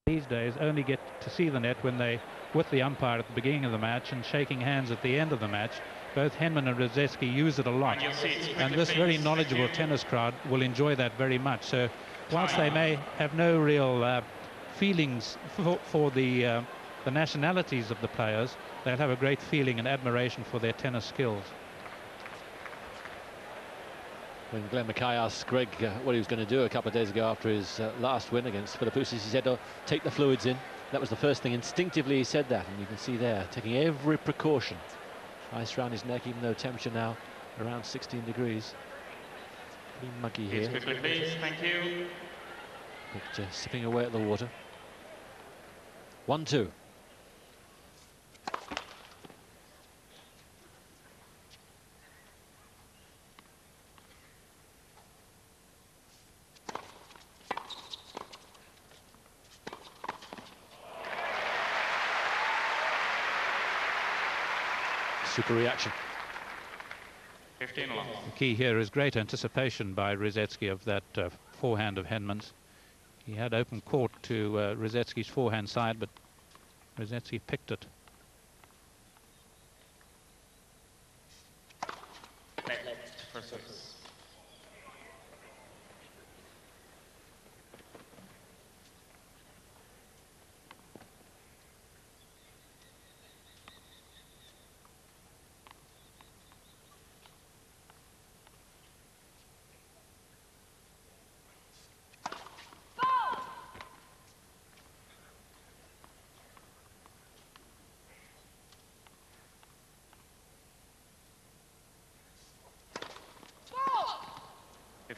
these days only get to see the net when they with the umpire at the beginning of the match and shaking hands at the end of the match. Both Henman and Rosetsky use it a lot, and this very knowledgeable tennis crowd will enjoy that very much. So whilst they may have no real feelings for the nationalities of the players, they'll have a great feeling and admiration for their tennis skills. When Glenn Mackay asked Greg what he was going to do a couple of days ago after his last win against Philippoussis, he said, "Oh, take the fluids in." That was the first thing. Instinctively he said that, and you can see there, taking every precaution. Ice around his neck, even though temperature now around 16 degrees. Pretty muggy here. Quickly, please. Thank you. But sipping away at the water. 1-2. Super reaction. 15 long. The key here is great anticipation by Rosetsky of that forehand of Henman's. He had open court to Rosetsky's forehand side, but Rosetsky picked it. Left for service.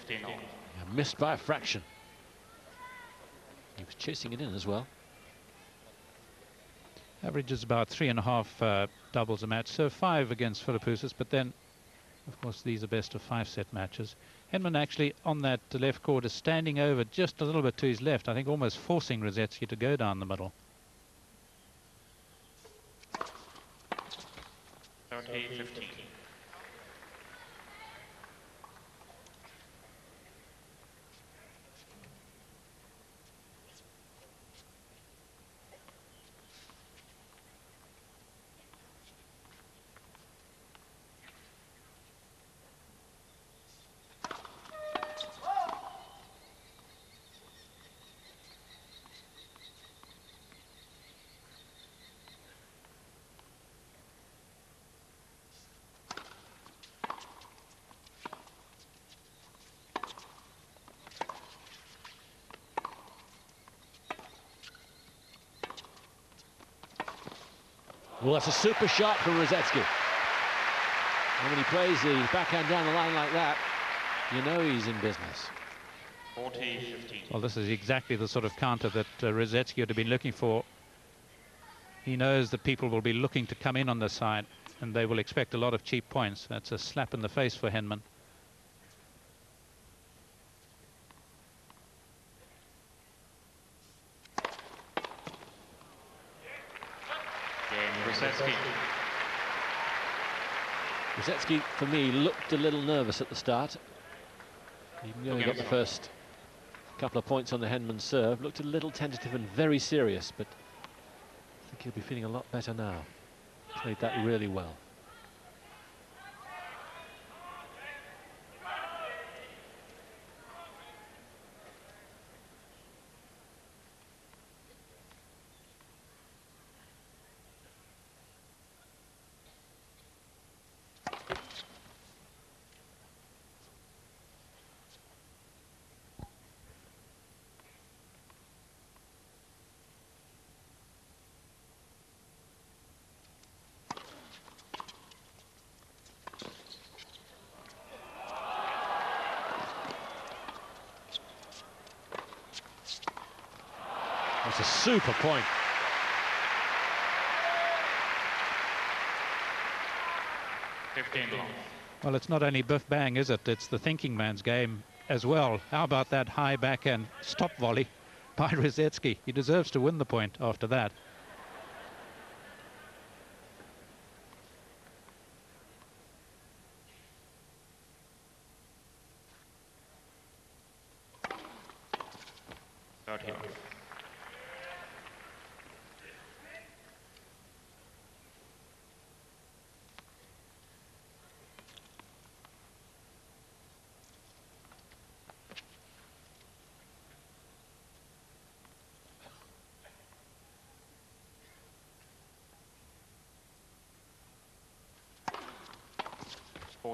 Yeah, missed by a fraction. He was chasing it in as well. Averages about 3.5 doubles a match, so 5 against Philippoussis, but then, of course, these are best of 5-set matches. Henman actually on that left court is standing over just a little bit to his left, I think almost forcing Rosetsky to go down the middle. 30-15. Well, that's a super shot from Rosetsky. And when he plays the backhand down the line like that, you know he's in business. 40-15. Well, this is exactly the sort of counter that Rosetsky would have been looking for. He knows that people will be looking to come in on the side, and they will expect a lot of cheap points. That's a slap in the face for Henman. Rosetsky, for me, looked a little nervous at the start. Even though he got the first couple of points on the Henman serve, looked a little tentative and very serious, but I think he'll be feeling a lot better now. Played that really well. That's a super point. Well, it's not only biff bang, is it? It's the thinking man's game as well. How about that high backhand stop volley by Rosetsky? He deserves to win the point after that.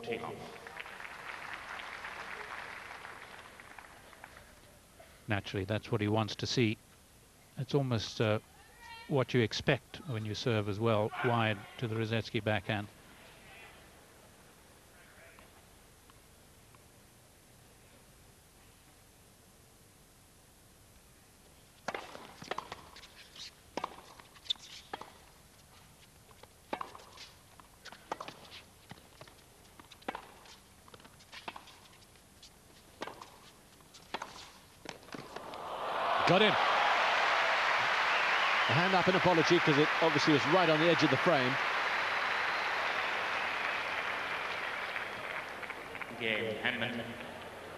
40 love. Naturally, that's what he wants to see. It's almost what you expect when you serve as well, wide to the Rosetsky backhand. Got him. A hand up, an apology, because it obviously was right on the edge of the frame. Game, Henman.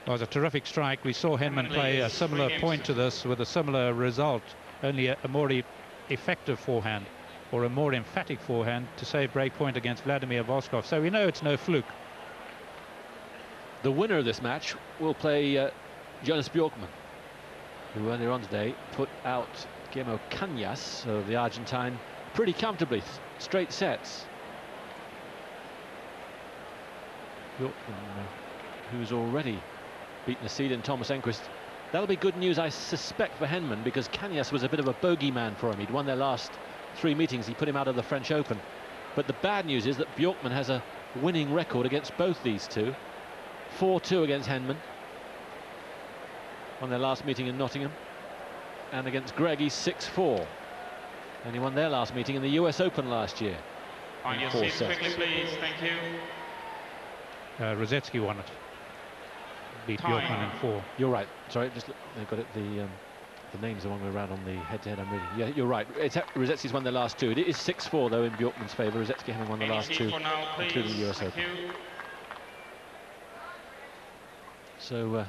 It was a terrific strike. We saw Henman play a similar point to this with a similar result, only a more effective forehand, or a more emphatic forehand to save break point against Vladimir Voskov. So we know it's no fluke. The winner of this match will play Jonas Bjorkman, who earlier on today put out Guillermo Cañas of the Argentine pretty comfortably, straight sets. Bjorkman, who's already beaten a seed in Thomas Enquist. That'll be good news, I suspect, for Henman, because Cañas was a bit of a bogeyman for him. He'd won their last 3 meetings. He put him out of the French Open. But the bad news is that Bjorkman has a winning record against both these two. 4-2 against Henman on their last meeting in Nottingham, and against Greg he's 6-4, and he won their last meeting in the US Open last year. On your seats quickly, please. Thank you. Rosetsky won it. Beat Bjorkman in 4. You're right. Sorry, just they've got it. The names are one way around on the head-to-head. I'm reading. Yeah, you're right. Rosetsky's won their last 2. It is 6-4 though in Bjorkman's favour. Rosetsky having won the last 2, now, including the US Open. So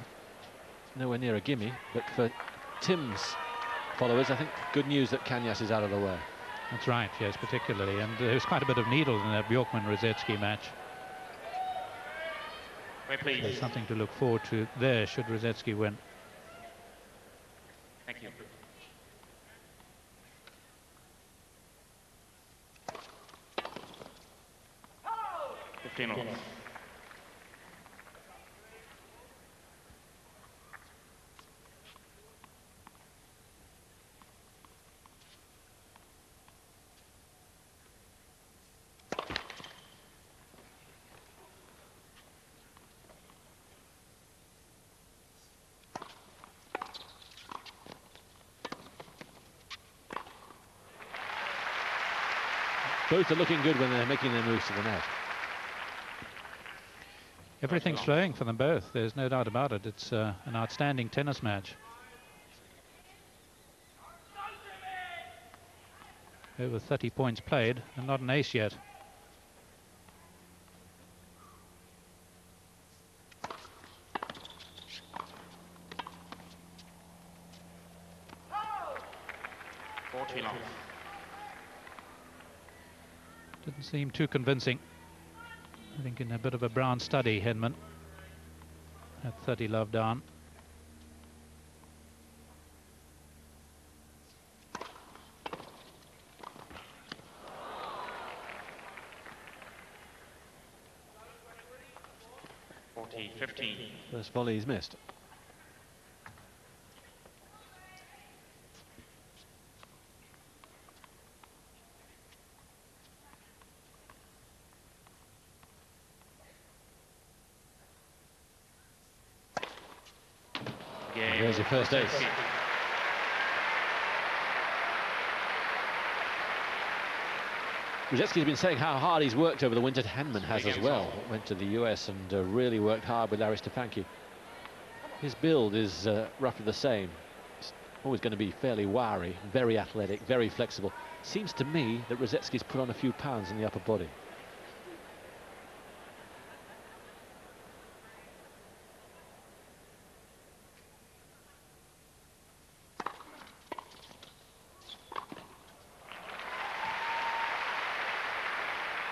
nowhere near a gimme, but for Tim's followers, I think good news that Cañas is out of the way. That's right, yes, particularly. And there was quite a bit of needle in that Bjorkman-Rosetsky match. Wait, please. There's something to look forward to there should Rosetsky win. Thank you. Oh! 15 off. Both are looking good when they're making their moves to the net. Everything's flowing for them both. There's no doubt about it. It's an outstanding tennis match. Over 30 points played and not an ace yet. Didn't seem too convincing. I think in a bit of a brown study, Henman at 30 love down. First volley he's missed. There's your first ace. Rosetsky's been saying how hard he's worked over the winter. Henman has as well. Went to the US and really worked hard with Larry Stefanki. His build is roughly the same. It's always going to be fairly wiry, very athletic, very flexible. Seems to me that Rosetsky's put on a few pounds in the upper body.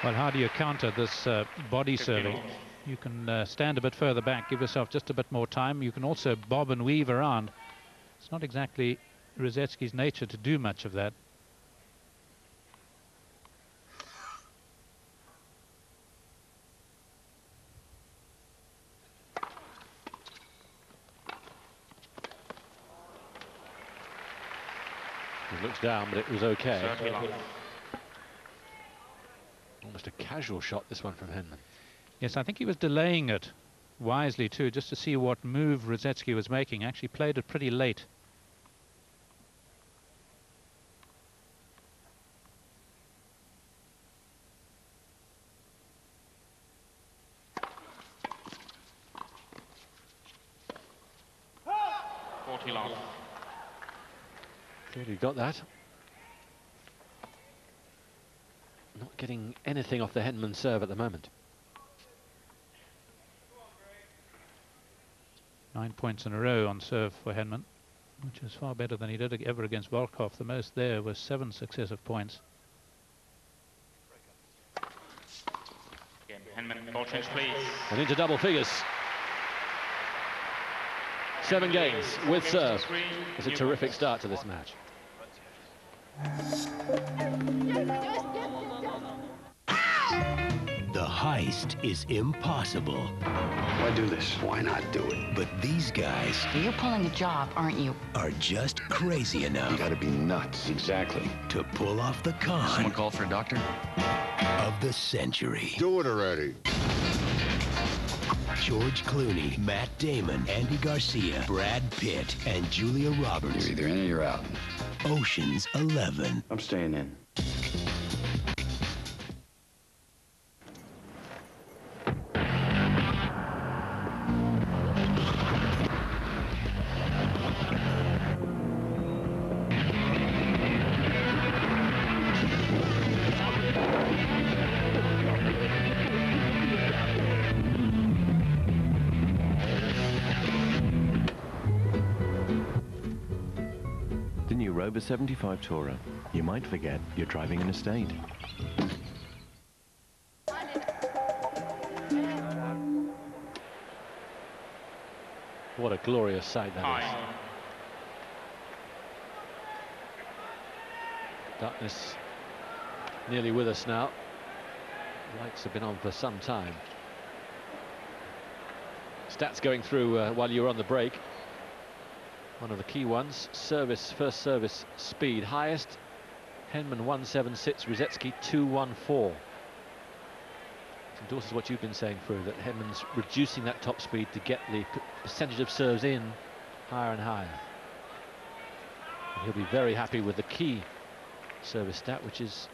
Well, how do you counter this body serving? You can stand a bit further back, give yourself just a bit more time. You can also bob and weave around. It's not exactly Rosetsky's nature to do much of that. He looks down, but it was okay. 30 love. Almost a casual shot, this one from Henman. Yes, I think he was delaying it wisely too, just to see what move Rosetsky was making. Actually played it pretty late. Thought he got that. Not getting anything off the Henman serve at the moment. 9 points in a row on serve for Henman, which is far better than he did ever against Volkov. The most there was 7 successive points. Again, Henman, ball change, please. And into double figures. 7 games with serve. It's a terrific start to this match. The heist is impossible. Why do this? Why not do it? But these guys You're pulling a job, aren't you? are just crazy enough You gotta be nuts. Exactly. to pull off the con Someone call for a doctor? of the century. Do it already. George Clooney, Matt Damon, Andy Garcia, Brad Pitt, and Julia Roberts. You're either in or you're out. Ocean's 11. I'm staying in. The new Rover 75 Tourer. You might forget you're driving an estate. What a glorious sight that is. High. Darkness nearly with us now. Lights have been on for some time. Stats going through while you were on the break. One of the key ones, first service speed highest. Henman 176, Rosetsky 214. Endorses what you've been saying, Fru, that Henman's reducing that top speed to get the percentage of serves in higher and higher. And he'll be very happy with the key service stat, which is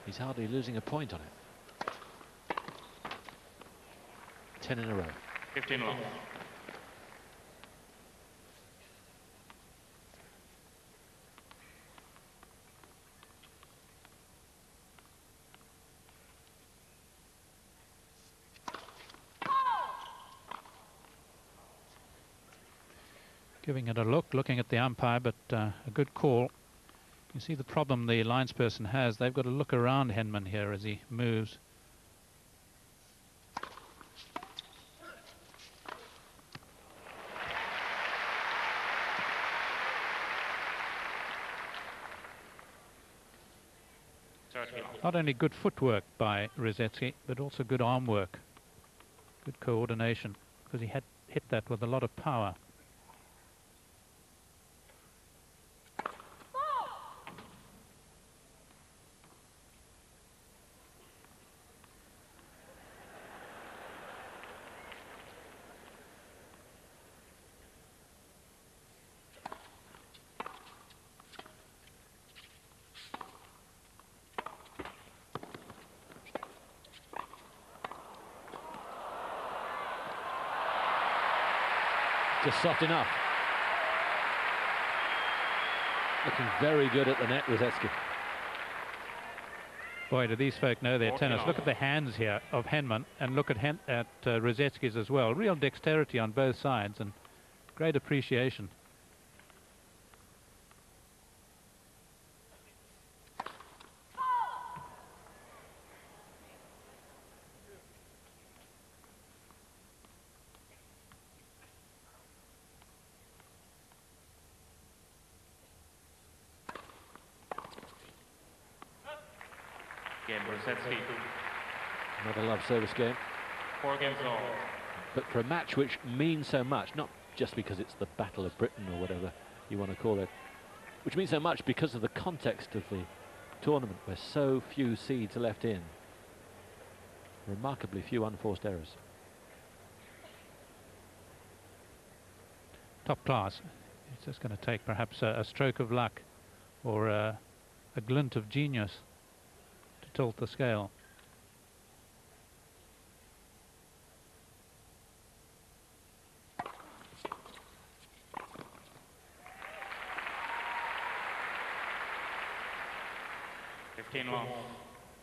he's hardly losing a point on it. 10 in a row. 15 love. Giving it a look, looking at the umpire, but a good call. You see the problem the linesperson has. They've got to look around Henman here as he moves. Not only good footwork by Rosetsky, but also good arm work, good coordination, because he had hit that with a lot of power. Just soft enough. Looking very good at the net, Rosetsky. Boy, do these folk know their tennis. Look at the hands here of Henman, and look at Rosetsky's as well. Real dexterity on both sides and great appreciation. Again, Rosetsky. Another love service game. 4 games all. But for a match which means so much, not just because it's the Battle of Britain or whatever you want to call it, which means so much because of the context of the tournament, where so few seeds are left in. Remarkably few unforced errors. Top class. It's just going to take perhaps a stroke of luck or a glint of genius to tilt the scale.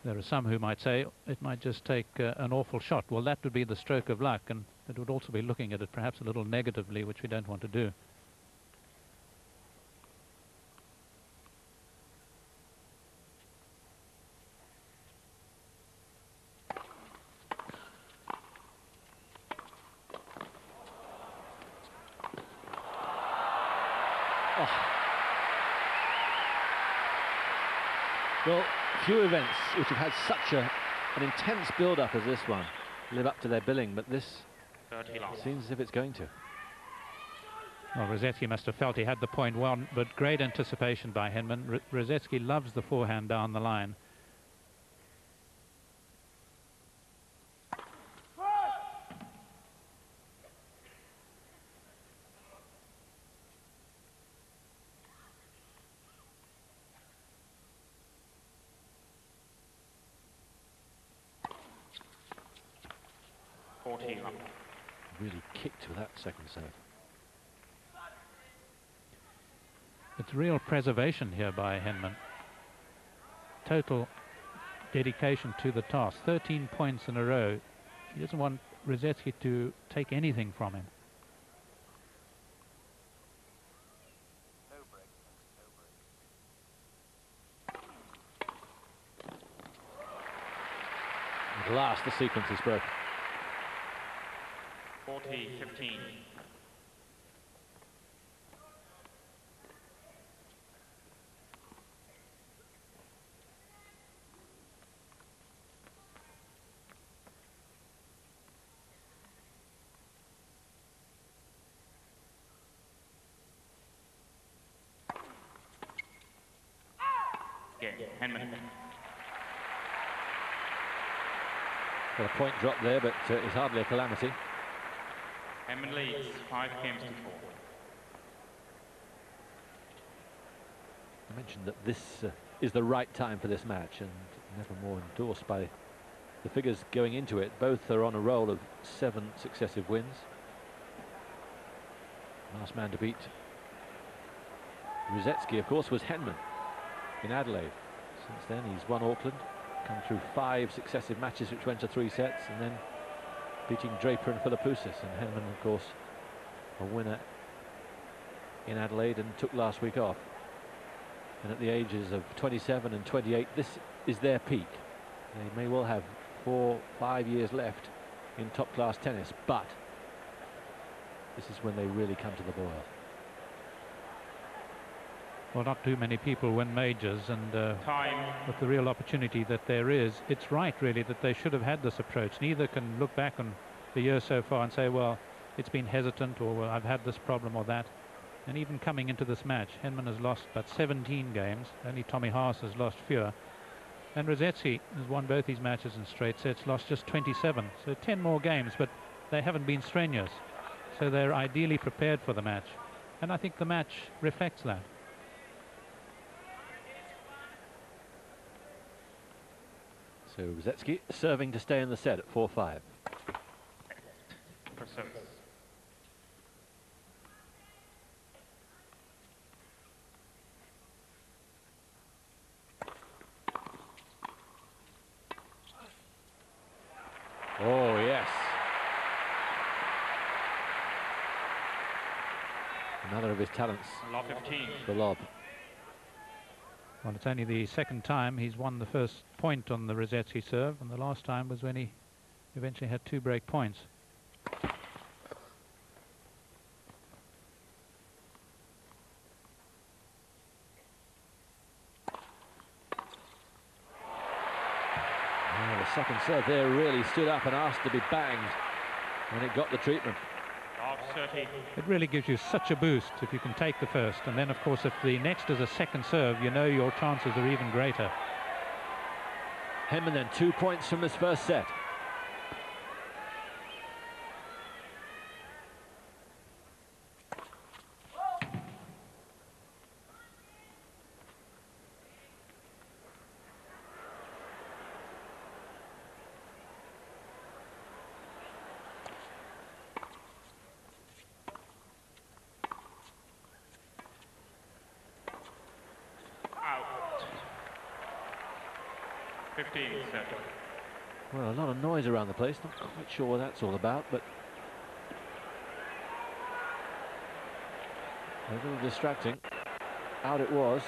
There are some who might say it might just take an awful shot. Well, that would be the stroke of luck, and it would also be looking at it perhaps a little negatively, which we don't want to do. Well, few events which have had such an intense build-up as this one live up to their billing, but this seems as if it's going to. Well, Rosetsky must have felt he had the point one, but great anticipation by Henman. Rosetsky loves the forehand down the line. Really kicked with that second serve. It's real preservation here by Henman. Total dedication to the task. 13 points in a row. He doesn't want Rosetsky to take anything from him. At last, the sequence is broken. 40-15. Henman. Well, a point drop there, but it's hardly a calamity. Henman leads 5 games to 4. I mentioned that this is the right time for this match, and never more endorsed by the figures going into it. Both are on a roll of 7 successive wins. Last man to beat Rosetsky, of course, was Henman in Adelaide. Since then, he's won Auckland, come through 5 successive matches which went to 3 sets, and then beating Draper and Philippoussis. And Henman, of course, a winner in Adelaide and took last week off. And at the ages of 27 and 28, this is their peak. They may well have 4-5 years left in top-class tennis, but this is when they really come to the boil. Well, not too many people win majors, and with the real opportunity that there is, it's right really that they should have had this approach. Neither can look back on the year so far and say, well, it's been hesitant, or well, I've had this problem or that. And even coming into this match, Henman has lost but 17 games. Only Tommy Haas has lost fewer. And Rosetsky has won both his matches in straight sets, lost just 27. So 10 more games, but they haven't been strenuous. So they're ideally prepared for the match. And I think the match reflects that. So Rosetsky serving to stay in the set at 4-5. For service. Oh, yes. Another of his talents. Lob 15. The lob. Well, it's only the second time he's won the first point on the Rosetsky serve, and the last time was when he eventually had 2 break points. The second serve there really stood up and asked to be banged when it got the treatment. Lob love 30. It really gives you such a boost if you can take the first. And then, of course, if the next is a second serve, you know your chances are even greater. Henman then 2 points from this first set. Out. 15, 7. Well, a lot of noise around the place. Not quite sure what that's all about, but a little distracting. Out it was.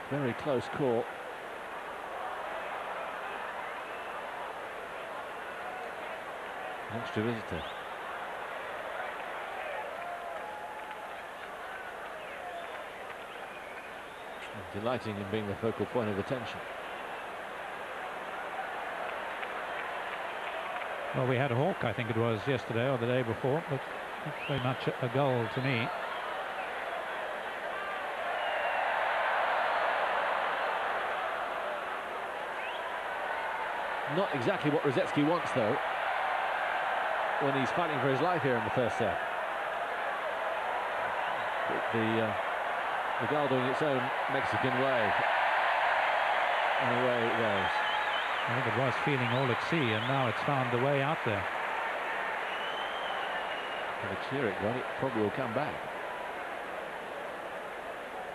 Very close call. An extra visitor. Delighting in being the focal point of attention. Well, we had a hawk, I think it was yesterday or the day before, but not very much a goal to me. Not exactly what Rosetsky wants, though, when he's fighting for his life here in the first set. But the goal doing its own Mexican way, and away it goes. I think it was feeling all at sea, and now it's found the way out there. With a cheer it got, it probably will come back.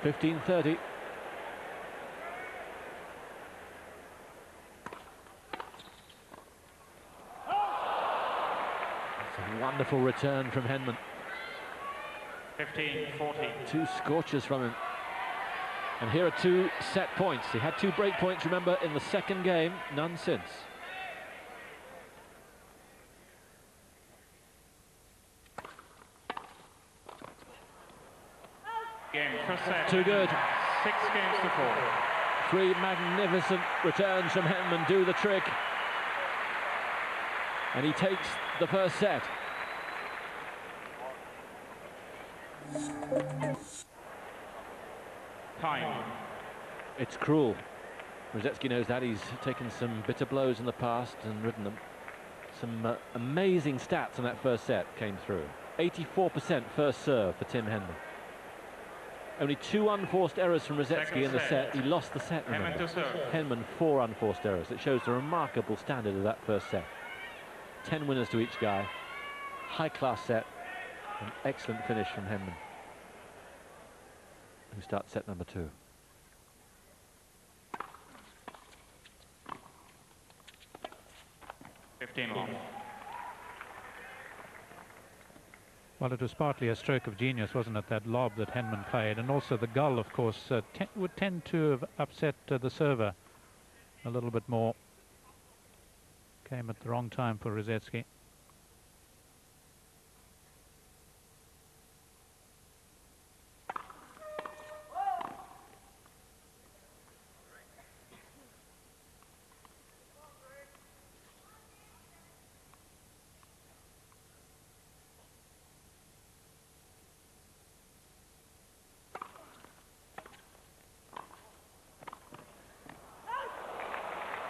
15-30. It's a wonderful return from Henman. 15-40. 2 scorchers from him. And here are 2 set points. He had 2 break points, remember, in the second game, none since. Game, first set. Too good. 6 games to 4. 3 magnificent returns from Henman do the trick. And he takes the first set. Time. It's cruel. Rosetsky knows that. He's taken some bitter blows in the past and ridden them. Some amazing stats on that first set came through. 84% first serve for Tim Henman. Only 2 unforced errors from Rosetsky in the set. He lost the set, remember. Henman to serve. Henman 4 unforced errors. It shows the remarkable standard of that first set. 10 winners to each guy. High-class set. An excellent finish from Henman, who starts set number 2. Well, it was partly a stroke of genius, wasn't it, that lob that Henman played, and also the gull, of course, would tend to have upset the server a little bit more. Came at the wrong time for Rosetsky.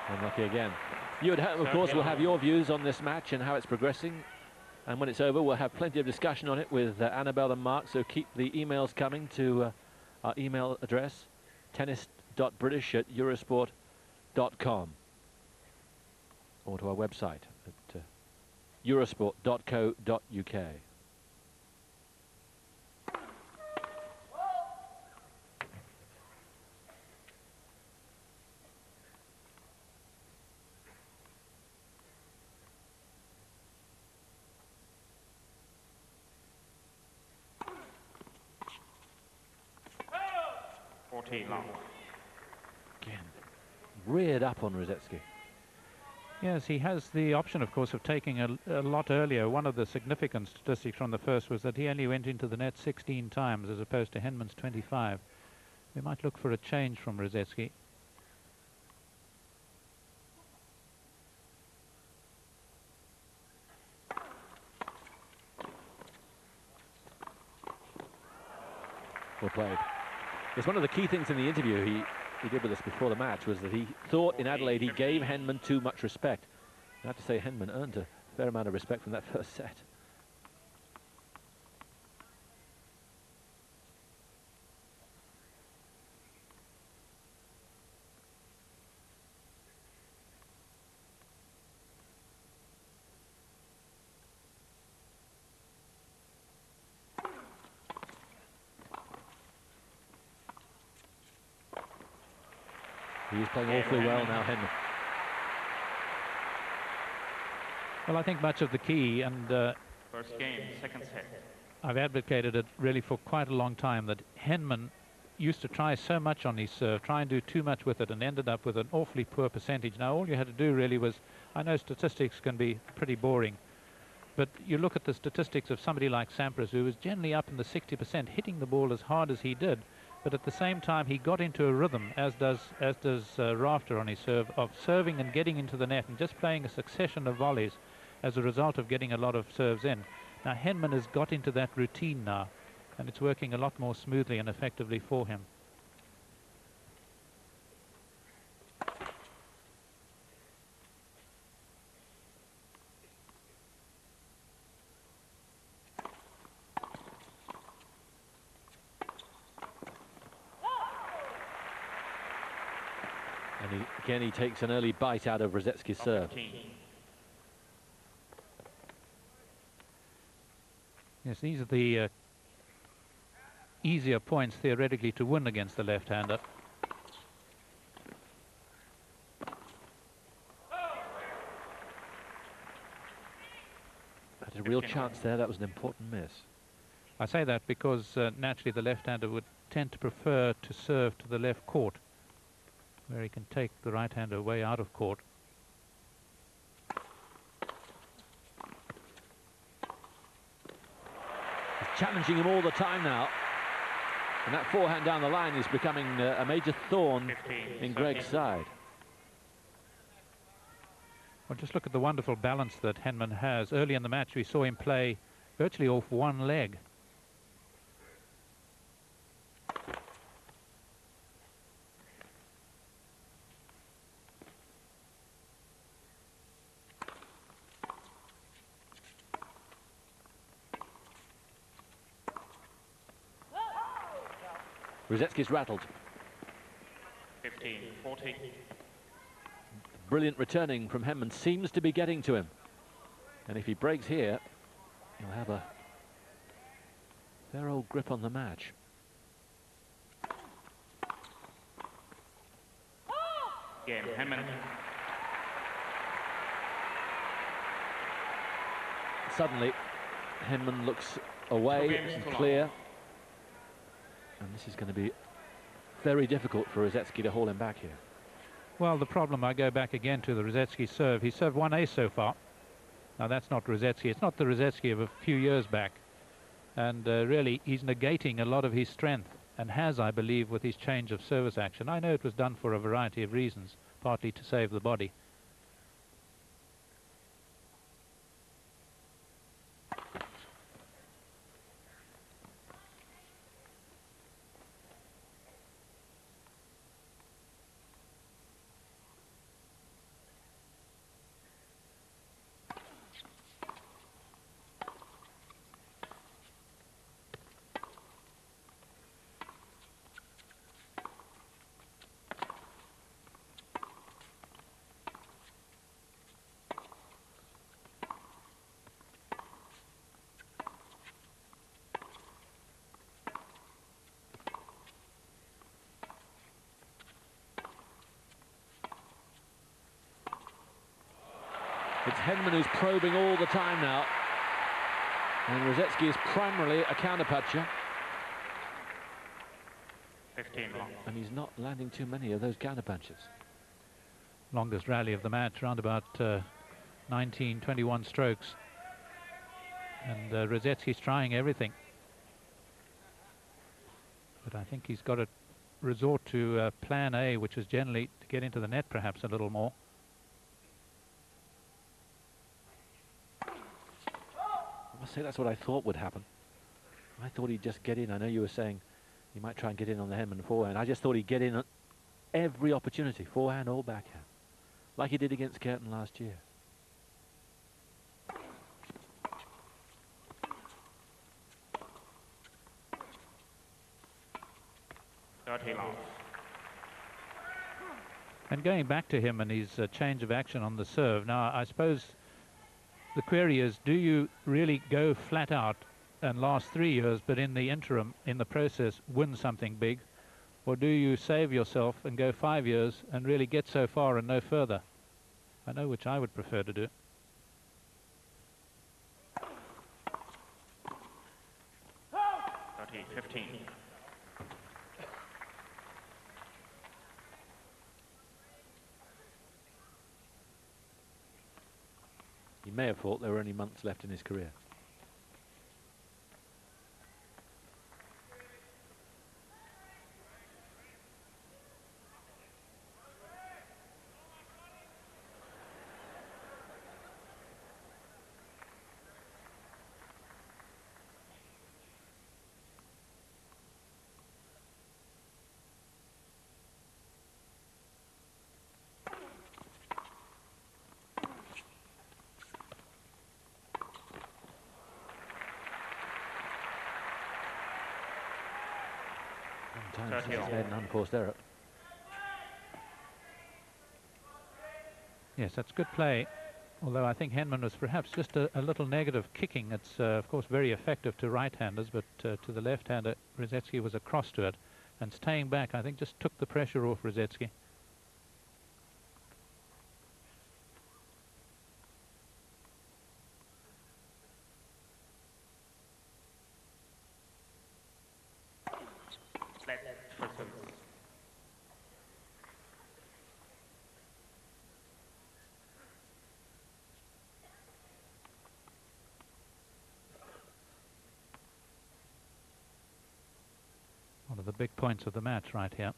Unlucky again. You at home, of course, will have your views on this match and how it's progressing. And when it's over, we'll have plenty of discussion on it with Annabelle and Mark. So keep the emails coming to our email address, tennis.british@eurosport.com, or to our website at eurosport.co.uk. Long. Again, reared up on Rosetsky. Yes, he has the option, of course, of taking a lot earlier. One of the significant statistics from the first was that he only went into the net 16 times as opposed to Henman's 25. We might look for a change from Rosetsky. Well played. It's one of the key things in the interview he did with us before the match was that he thought in Adelaide he gave Henman too much respect. I have to say Henman earned a fair amount of respect from that first set. He is playing awfully well now, Henman. Well, I think much of the key, and First game, second set. I've advocated it really for quite a long time, that Henman used to try so much on his serve, try and do too much with it, and ended up with an awfully poor percentage. Now, all you had to do really was, I know statistics can be pretty boring, but you look at the statistics of somebody like Sampras, who was generally up in the 60%, hitting the ball as hard as he did, but at the same time he got into a rhythm, as does Rafter on his serve, of serving and getting into the net and just playing a succession of volleys as a result of getting a lot of serves in. Now Henman has got into that routine now, and it's working a lot more smoothly and effectively for him. And again he takes an early bite out of Rosetsky's serve. Yes, these are the easier points theoretically to win against the left-hander. Had a real chance there, that was an important miss. I say that because naturally the left-hander would tend to prefer to serve to the left court, where he can take the right-hander way out of court. Challenging him all the time now, and that forehand down the line is becoming a major thorn in Greg's side. Well, just look at the wonderful balance that Henman has. Early in the match we saw him play virtually off one leg. Rosetsky's rattled. 15-40. Brilliant returning from Henman seems to be getting to him. And if he breaks here, he'll have a fair old grip on the match. Game, Henman. Suddenly, Henman looks away and clear. And this is going to be very difficult for Rosetsky to haul him back here. Well, the problem, I go back again to the Rosetsky serve. He served one ace so far. Now, that's not Rosetsky. It's not the Rosetsky of a few years back. And really, he's negating a lot of his strength, and has, I believe, with his change of service action. I know it was done for a variety of reasons, partly to save the body. It's Henman who's probing all the time now. And Rosetsky is primarily a counterpuncher. 15 long. And he's not landing too many of those counterpunches. Longest rally of the match, around about 19-21 strokes. And Rosetsky's trying everything. But I think he's got to resort to plan A, which is generally to get into the net perhaps a little more. I must say that's what I thought would happen. I thought he'd just get in. I know you were saying He might try and get in on the Henman forehand. I just thought he'd get in on every opportunity, forehand or backhand, like he did against Curtin last year. And going back to him and his change of action on the serve, now I suppose the query is, do you really go flat out and last 3 years, but in the interim, in the process, win something big? Or do you save yourself and go 5 years and really get so far and no further? I know which I would prefer to do. He may have thought there were only months left in his career. Sometimes he's made an unforced error. Yes, that's good play. Although I think Henman was perhaps just a little negative kicking. It's, of course, very effective to right-handers, but to the left-hander, Rosetsky was across to it. And staying back, I think, just took the pressure off Rosetsky. One of the big points of the match right here.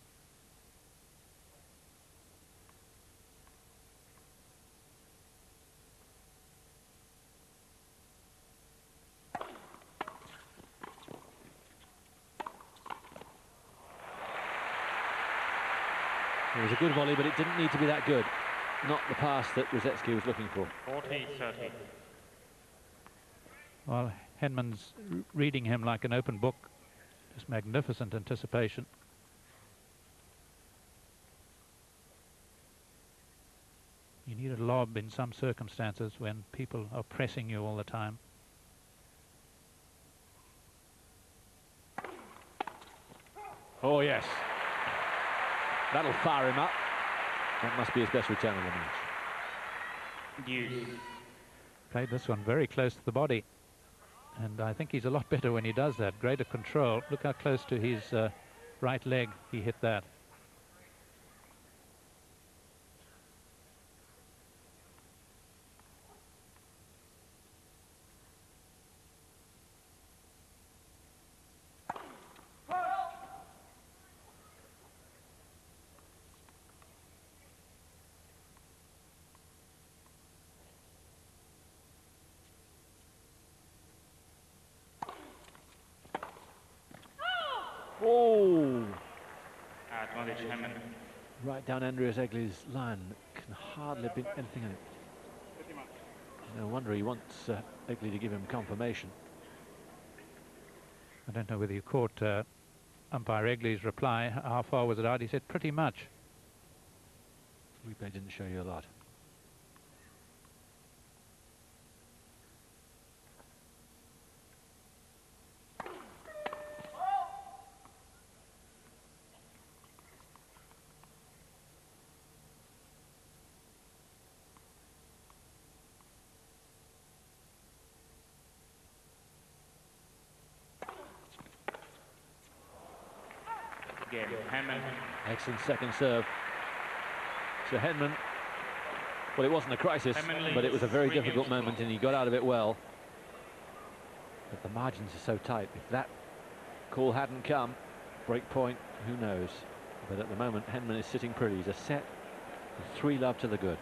It was a good volley, but it didn't need to be that good. Not the pass that Rosetsky was looking for. 40-30. Well, Henman's reading him like an open book. Just magnificent anticipation. You need a lob in some circumstances when people are pressing you all the time. Oh, yes. That'll fire him up. That must be his best return of the match. Played this one very close to the body. And I think he's a lot better when he does that. Greater control. Look how close to his right leg he hit that. Oh! Advantage Henman. Right down Andreas Egley's line. Can hardly have been anything in it. No wonder he wants Egley to give him confirmation. I don't know whether you caught umpire Egley's reply. How far was it out? He said pretty much. Replay didn't show you a lot. Henman. Excellent second serve. So Henman, well, it wasn't a crisis, but it was a very difficult moment and he got out of it well. But the margins are so tight. If that call hadn't come, break point, who knows? But at the moment, Henman is sitting pretty. He's a set, 3-love to the good.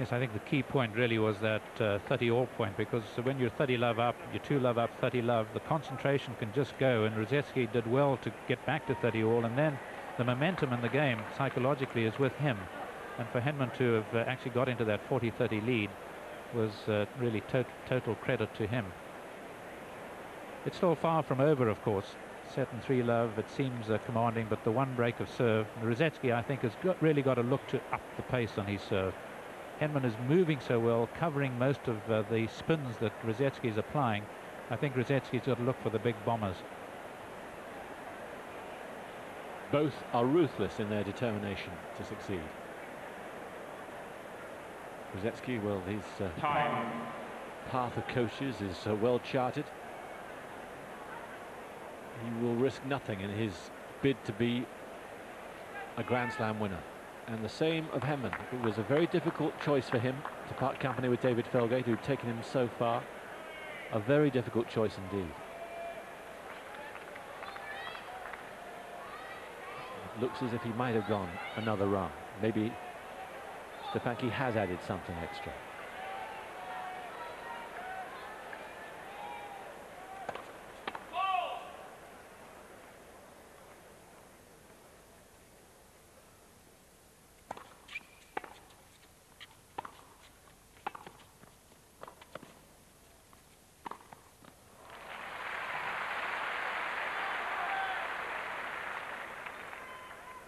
Yes, I think the key point really was that 30-all point, because when you're 30 love up, you're 2 love up, 30 love, the concentration can just go, and Rosiecki did well to get back to 30-all, and then the momentum in the game psychologically is with him. And for Henman to have actually got into that 40-30 lead was really total credit to him. It's still far from over, of course. Set and 3 love, it seems commanding, but the one break of serve, Rosiecki, I think, has really got to look to up the pace on his serve. Henman is moving so well, covering most of the spins that Rosiecki is applying. I think Rosiecki's got to look for the big bombers. Both are ruthless in their determination to succeed. Rosiecki, well, his path of coaches is well charted. He will risk nothing in his bid to be a Grand Slam winner. And the same of Henman. It was a very difficult choice for him to part company with David Felgate, who'd taken him so far. A very difficult choice indeed. It looks as if he might have gone another run. Maybe Stefanki has added something extra.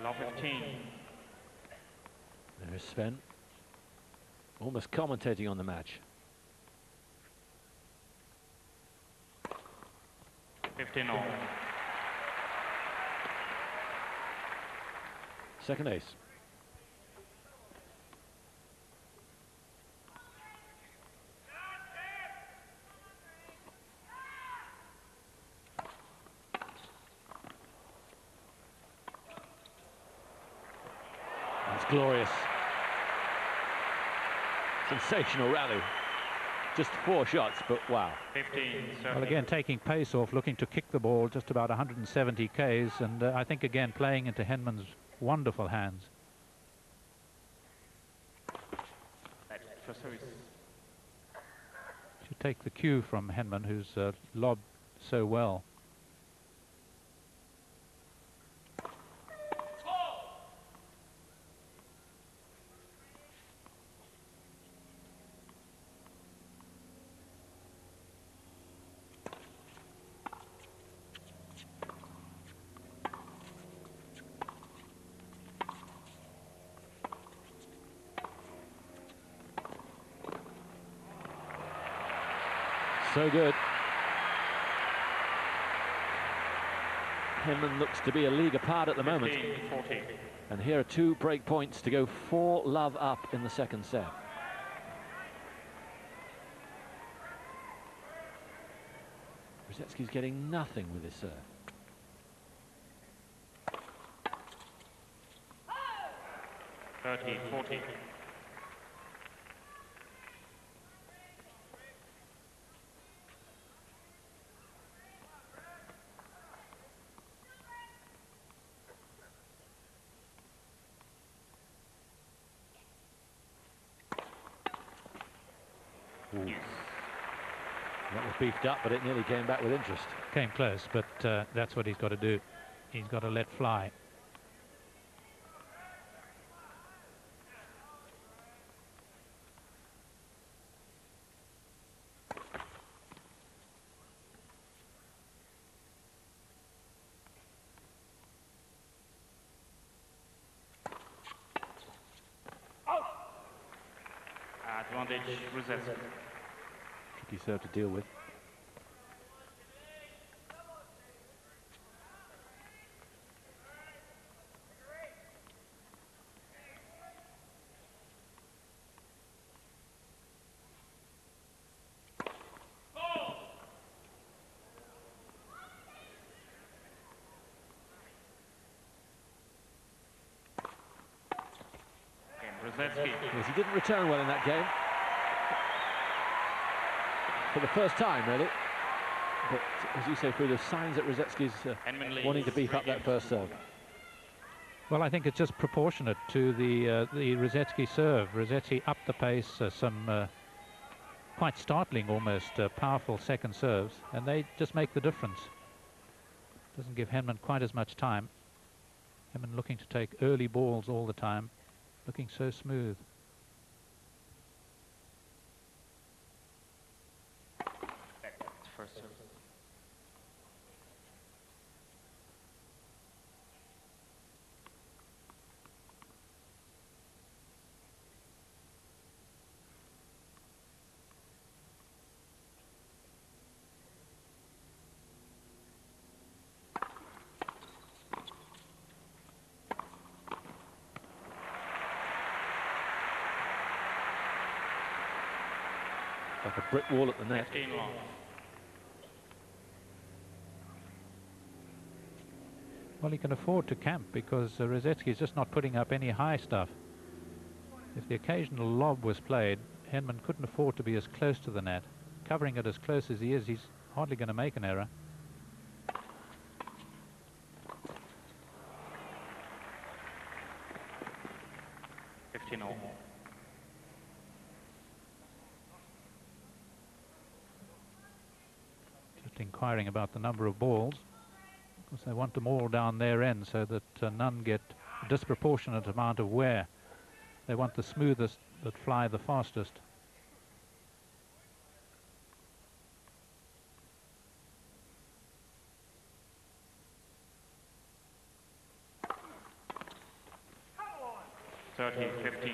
Love 15. There's Sven, almost commentating on the match. 15-all. Second ace. That's glorious. Sensational rally. Just 4 shots, but wow. 15. Well, again, taking pace off, looking to kick the ball just about 170 Ks, and I think again playing into Henman's wonderful hands. First service. Should take the cue from Henman, who's lobbed so well. So good. Henman looks to be a league apart at the moment. 40. And here are 2 break points to go 4 love up in the second set. Rosiecki's getting nothing with his serve. Thirty, 40. That was beefed up, but it nearly came back with interest. Came close, but that's what he's got to do. He's got to let fly. Advantage, Rosiecki. Tricky serve to deal with. Rosiecki. Yes, he didn't return well in that game. For the first time, really. But as you say, through the signs that Rosiecki's wanting to beef up that first serve. Well, I think it's just proportionate to the Rosetsky serve. Rosetsky upped the pace, some quite startling, almost powerful second serves, and they just make the difference. Doesn't give Henman quite as much time. Henman looking to take early balls all the time, looking so smooth. First serve. Like a brick wall at the net. 15 long. Well, he can afford to camp because Rosetsky is just not putting up any high stuff. If the occasional lob was played, Henman couldn't afford to be as close to the net. Covering it as close as he is, he's hardly going to make an error. Just inquiring about the number of balls, because they want them all down their end so that none get a disproportionate amount of wear. They want the smoothest that fly the fastest. Thirty, 15.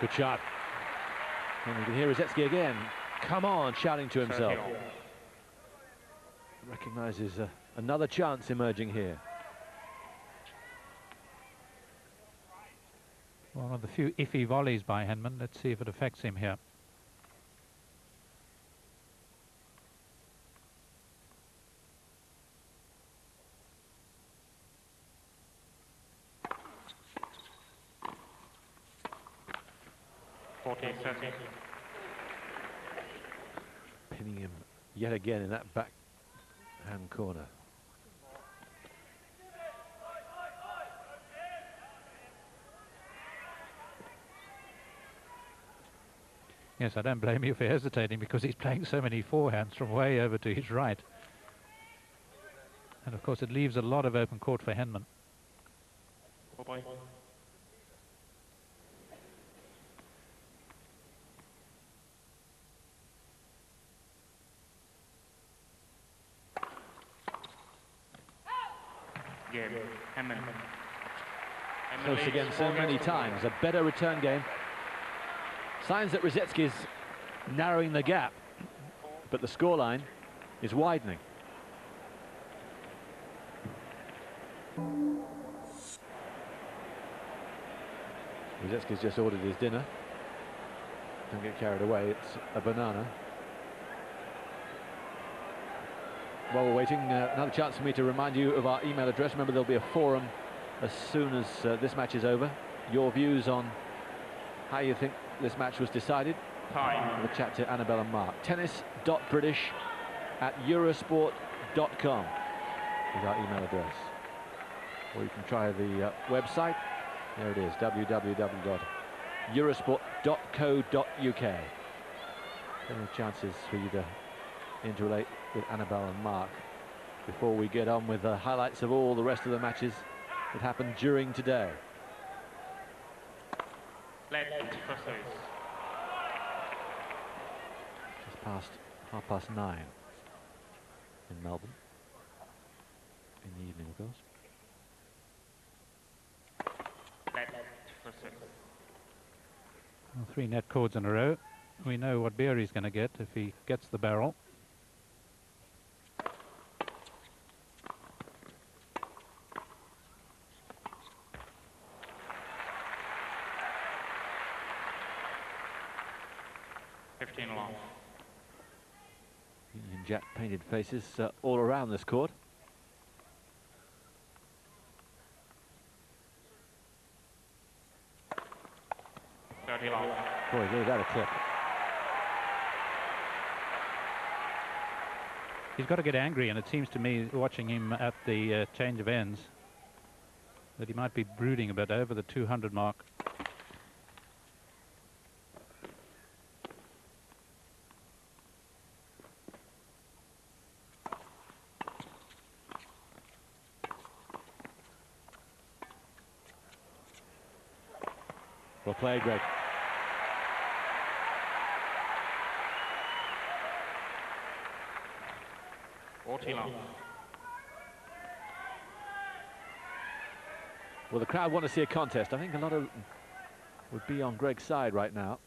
Good shot. And you can hear Rosetsky again. Come on, shouting to himself. Recognises another chance emerging here. One of the few iffy volleys by Henman. Let's see if it affects him here. Pinning him yet again in that back hand corner. Yes, I don't blame you for hesitating, because he's playing so many forehands from way over to his right. And of course it leaves a lot of open court for Henman. Close again so many times. A better return game. Signs that Rosetsky is narrowing the gap, but the scoreline is widening. Rosetsky's just ordered his dinner. Don't get carried away, it's a banana. While we're waiting, another chance for me to remind you of our email address. Remember, there'll be a forum as soon as this match is over. Your views on how you think this match was decided. We'll chat to Annabelle and Mark. tennis.british@eurosport.com is our email address. Or you can try the website. There it is, www.eurosport.co.uk. Plenty of chances for you to interrelate with Annabelle and Mark before we get on with the highlights of all the rest of the matches that happened during today. Just past 9:30 in Melbourne, in the evening, of course. Well, 3 net cords in a row. We know what Beery's going to get if he gets the barrel. 15 long. Union Jack painted faces all around this court. Boy, gave that a clip. He's got to get angry, and it seems to me, watching him at the change of ends, that he might be brooding a bit over the 200 mark. Well played, Greg. Well, the crowd want to see a contest. I think a lot of would be on Greg's side right now.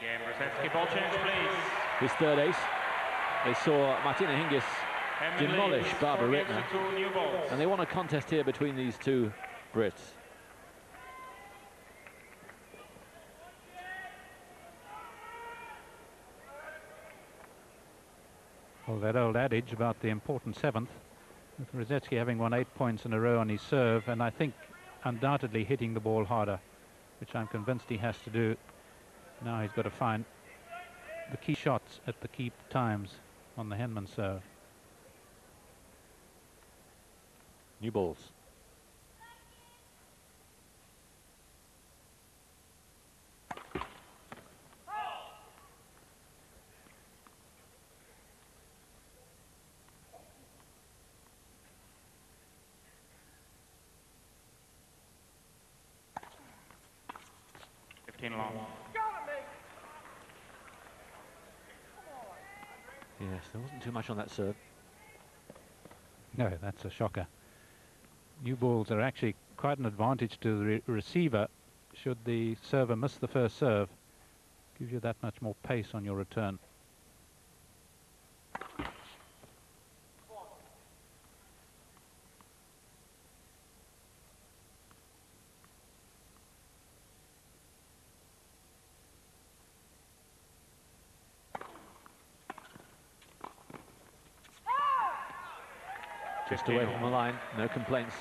Game Brzezinski, ball change, please. His third ace. They saw Martina Hingis demolish Barbara Rittner, and they want a contest here between these two Brits. Well, that old adage about the important seventh, with Rosetsky having won 8 points in a row on his serve, and I think undoubtedly hitting the ball harder, which I'm convinced he has to do. Now he's got to find the key shots at the key times on the Henman serve. New balls. Long. Yes, there wasn't too much on that serve. No, that's a shocker. New balls are actually quite an advantage to the receiver should the server miss the first serve. Gives you that much more pace on your return. Just away from the line, no complaints.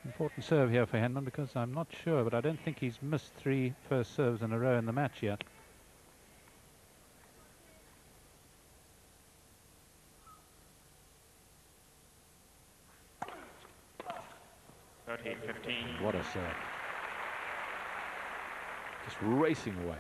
Important serve here for Henman, because I'm not sure, but I don't think he's missed 3 first serves in a row in the match yet. What a serve. Just racing away.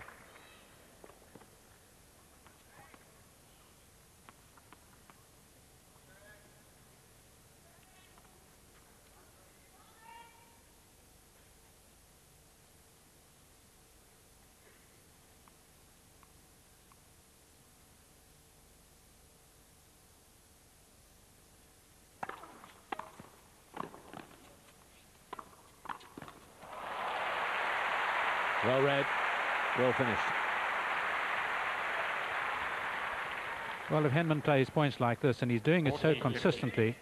Well read, well finished. Well, if Henman plays points like this, and he's doing it so consistently,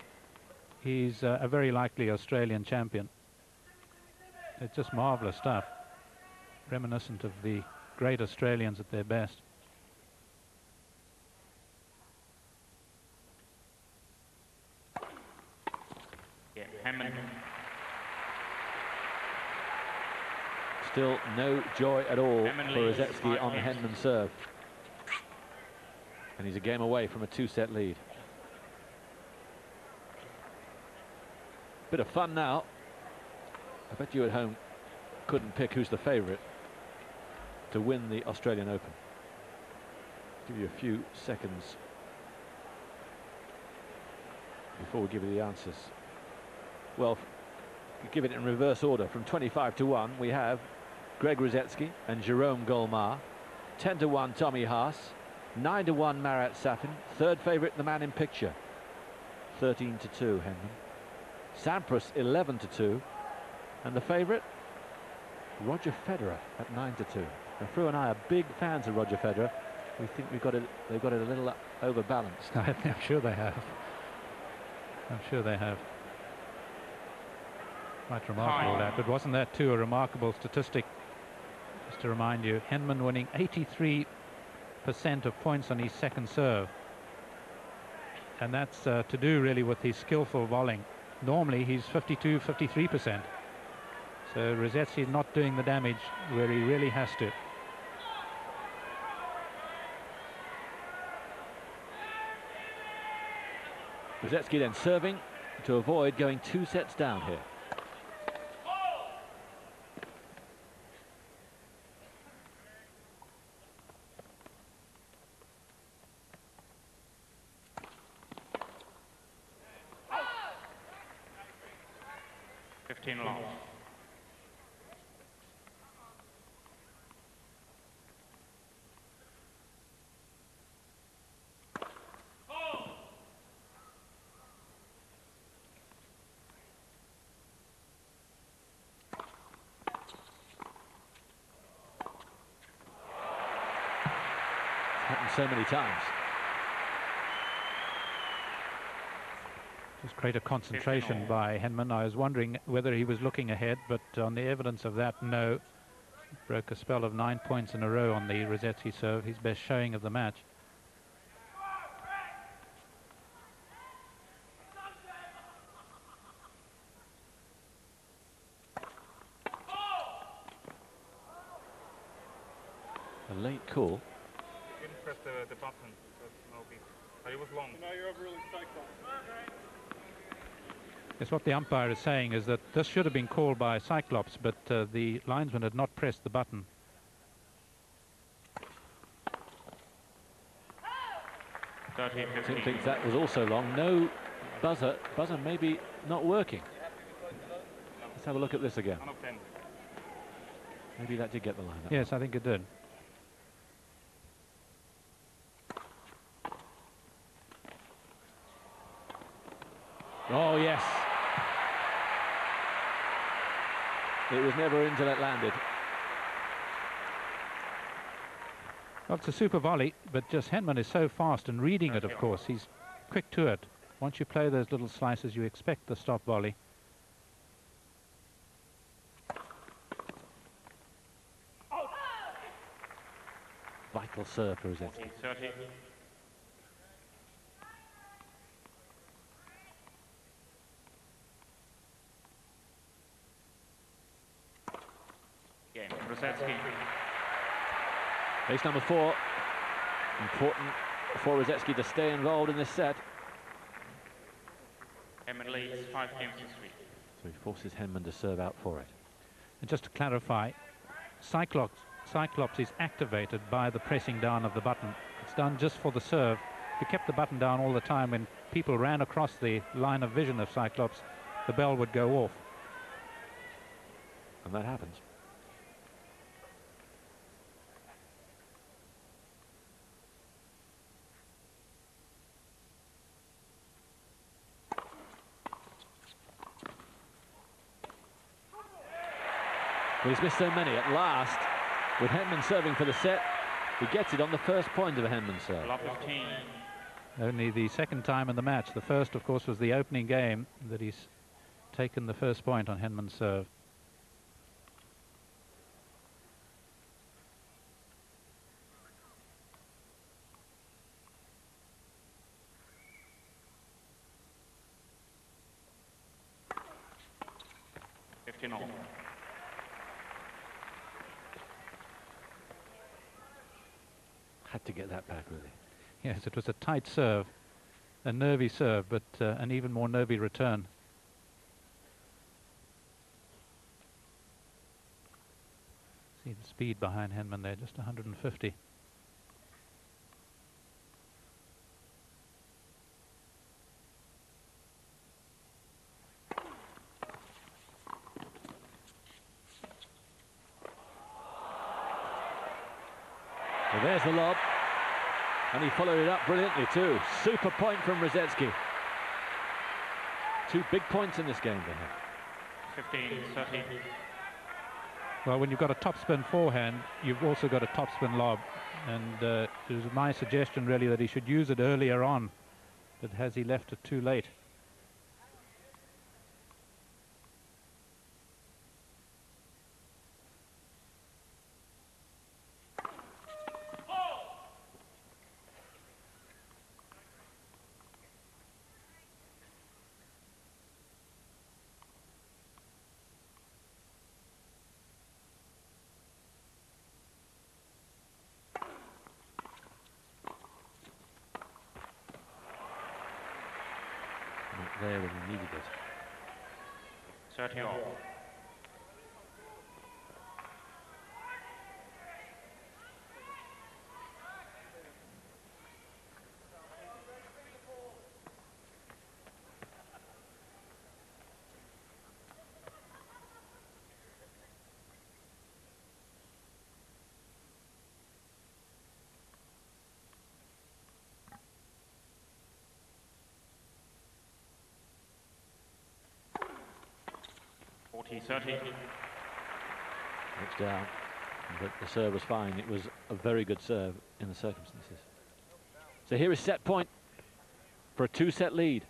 he's a very likely Australian champion. It's just marvellous stuff, reminiscent of the great Australians at their best. Yeah, Henman. Still no joy at all for Rosetsky on the Henman serve. And he's a game away from a 2-set lead. Bit of fun now. I bet you at home couldn't pick who's the favourite to win the Australian Open. Give you a few seconds before we give you the answers. Well, give it in reverse order. From 25 to 1, we have Greg Rosetsky and Jerome Golmar. 10 to 1, Tommy Haas. 9 to 1, Marat Safin. Third favourite, the man in picture. 13 to 2, Henman. Sampras 11 to 2, and the favourite, Roger Federer at 9 to 2. Now, Frew and I are big fans of Roger Federer. We think they've got it a little overbalanced. I'm sure they have. I'm sure they have. Quite remarkable that, but wasn't that too a remarkable statistic? Just to remind you, Henman winning 83% of points on his second serve. And that's to do really with his skillful volleying. Normally he's 52, 53%. So Rosetsky not doing the damage where he really has to. Rosetsky then serving to avoid going 2 sets down here. Long. Happened so many times. Just greater concentration by Henman. I was wondering whether he was looking ahead, but on the evidence of that, no. Broke a spell of 9 points in a row on the Rosetsky serve, his best showing of the match. A late call. Didn't press the button. But it was long. Now you're over really cyclone. Yes, what the umpire is saying is that this should have been called by Cyclops, but the linesman had not pressed the button. Tim thinks that was also long. No buzzer. Buzzer maybe not working. Let's have a look at this again. Maybe that did get the line up. Yes, I think it did. Oh, yes. It was never in till it landed. Well, it's a super volley, but just Henman is so fast and reading it, of course. He's quick to it. Once you play those little slices, you expect the stop volley. Vital serve for Rosetsky. 30. Game, Rosetsky. Base number 4. Important for Rosetsky to stay involved in this set. Henman leads 5 games to 3. So he forces Henman to serve out for it. And just to clarify, Cyclops is activated by the pressing down of the button. It's done just for the serve. If you kept the button down all the time, when people ran across the line of vision of Cyclops, the bell would go off. And that happens. Well, he's missed so many. At last, with Henman serving for the set, he gets it on the first point of a Henman serve. 15. Only the second time in the match. The first, of course, was the opening game that he's taken the first point on Henman's serve. Had to get that back, really. Yes, it was a tight serve, a nervy serve, but an even more nervy return. See the speed behind Henman there, just 150. Well, there's the lob, and he followed it up brilliantly too. Super point from Rosetsky. 2 big points in this game for him. 15-30. Well, when you've got a topspin forehand, you've also got a topspin lob, and it was my suggestion really that he should use it earlier on, but has he left it too late? there when he needed it. 30 all. T30. Looks down, but the serve was fine. It was a very good serve in the circumstances. So here is set point for a 2-set lead.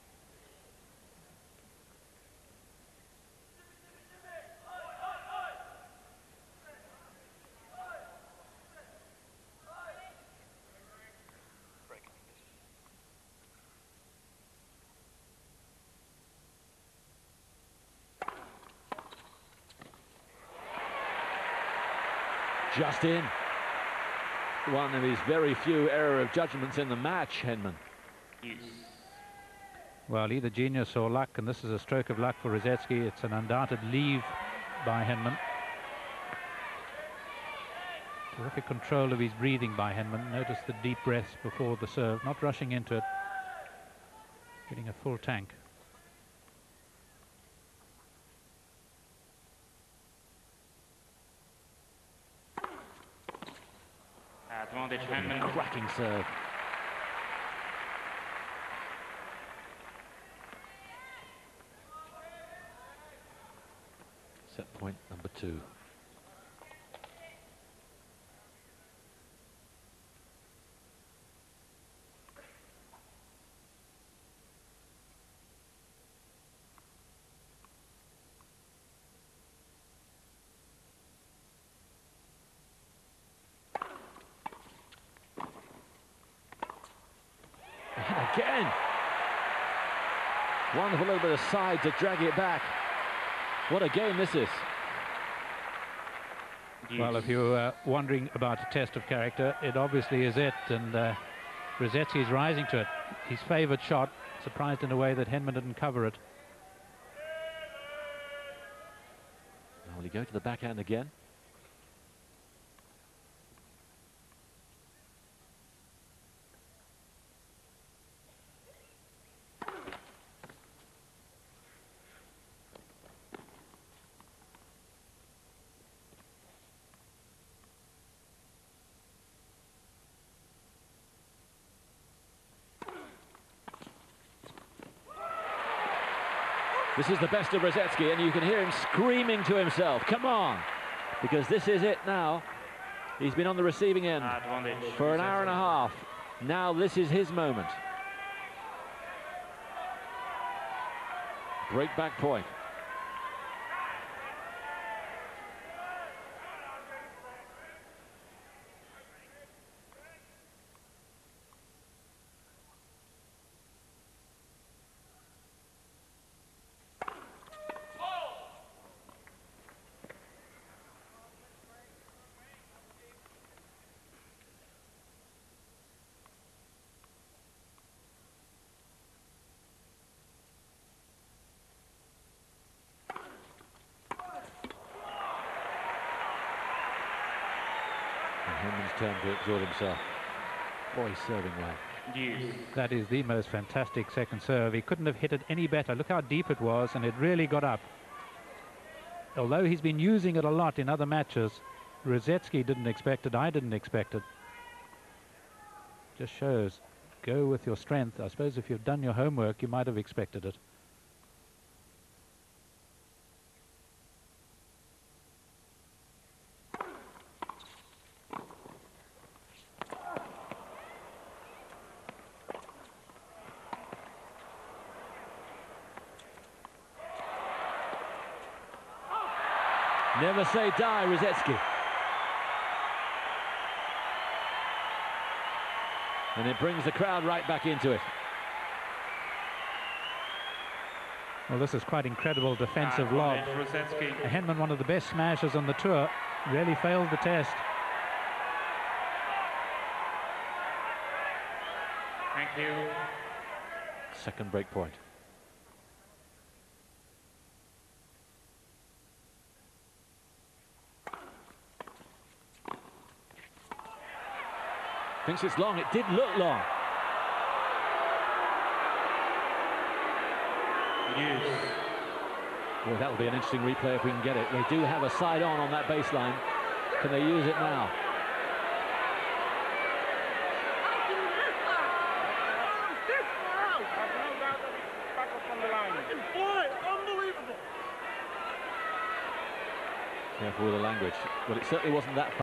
Just in. One of his very few error of judgments in the match, Henman. Yes. Well, either genius or luck, and this is a stroke of luck for Rosetsky. It's an undoubted leave by Henman. Terrific control of his breathing by Henman. Notice the deep breaths before the serve, not rushing into it. Getting a full tank. Advantage Henman. Cracking serve. Set point number 2. Again. Wonderful little bit of side to drag it back. What a game this is. Yes. Well, if you're wondering about a test of character, it obviously is it, and Rosetsky is rising to it. His favoured shot, surprised in a way that Henman didn't cover it. Now will he go to the backhand again? This is the best of Rosetsky, and you can hear him screaming to himself, come on, because this is it now. He's been on the receiving end for an hour and a half. Now this is his moment. Break back point. Henman's turn to exhort himself. Boy, he's serving well. Yes. That is the most fantastic second serve. He couldn't have hit it any better. Look how deep it was, and it really got up. Although he's been using it a lot in other matches, Rosetsky didn't expect it. I didn't expect it. Just shows, go with your strength. I suppose if you've done your homework, you might have expected it. Never say die, Rosetsky. And it brings the crowd right back into it. Well, this is quite incredible defensive lob. Henman, one of the best smashers on the tour, really failed the test. Thank you. Second break point. Thinks it's long. It did look long. Well, that will be an interesting replay if we can get it. They do have a side on that baseline. Can they use it now? Careful with the language. Well, it certainly wasn't that fast.